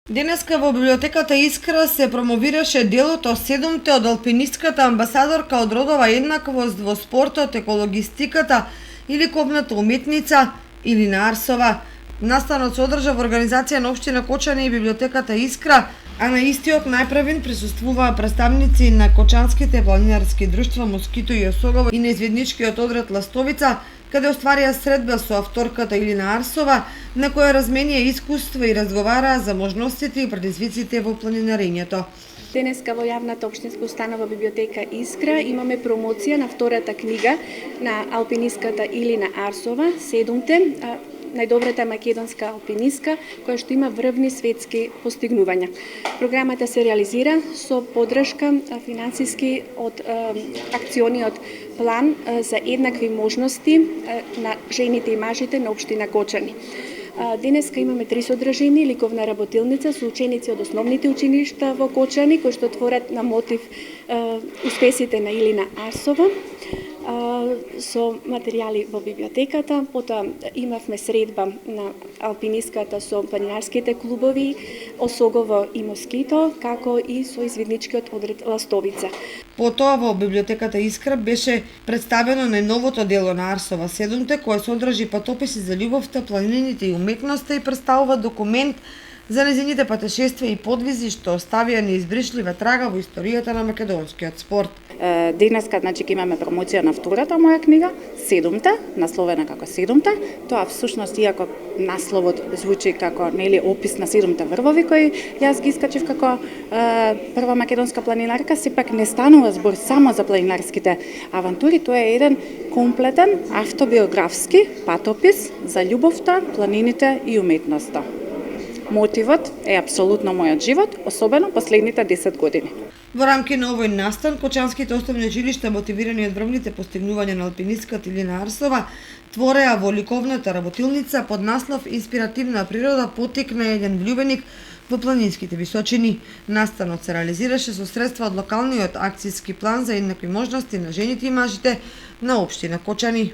Денеска во библиотеката Искра се промовираше делото седумте од алпинистката амбасадорка од родова еднаквост во спортот, екологистиката и ликовната уметница Илина Арсова. Настанот се одржа во организација на општина Кочани и библиотеката Искра, а на истиот најпрвен присуствуваа представници на кочанските планинарски друштва Москито и Осогово и на изведничкиот одред Ластовица, каде остварија средба со авторката Илина Арсова, на која разменија искуства и разговараа за можностите и предизвиците во планинарењето. Денеска во јавната општинска установа библиотека Искра имаме промоција на втората книга на алпинистката Илина Арсова, "Седумте", најдобрата македонска алпинистка која што има врвни светски постигнувања. Програмата се реализира со поддршка финансиски од акциониот план за еднакви можности на жените и мажите на општина Кочани. Денеска имаме 3 содржини, ликовна работилница со ученици од основните училишта во Кочани, кои што творат на мотив успесите на Илина Арсова, со материјали во библиотеката. Потоа имавме средба на алпинистката со планинарските клубови Осогово и Москито, како и со извидничкиот одред Ластовица. Потоа во библиотеката Искра беше представено најновото дело на Арсова "Седумте", кое содржи патописи за љубовта, планините и уметноста и представува документ за нејзините патешествија и подвизи што оставија неизбришлива трага во историјата на македонскиот спорт. Денеска ќе имаме промоција на втората моја книга "Седумте", насловена како "Седумте". Тоа всушност, иако насловот звучи како опис на 7 врвови кои јас ги искачив како прва македонска планинарка, сепак не станува збор само за планинарските авантури, тоа е еден комплетен автобиографски патопис за љубовта, планините и уметноста. Мотивот е апсолутно мојот живот, особено последните 10 години. Во рамки на овој настан, кочанските основни училишта, мотивирани од врвните постигнувања на алпинистката Илина Арсова, твореа во ликовната работилница под наслов "Инспиративна природа потик на еден влюбеник во планинските височини". Настанот се реализираше со средства од локалниот акцијски план за еднакви можности на жените и мажите на општина Кочани.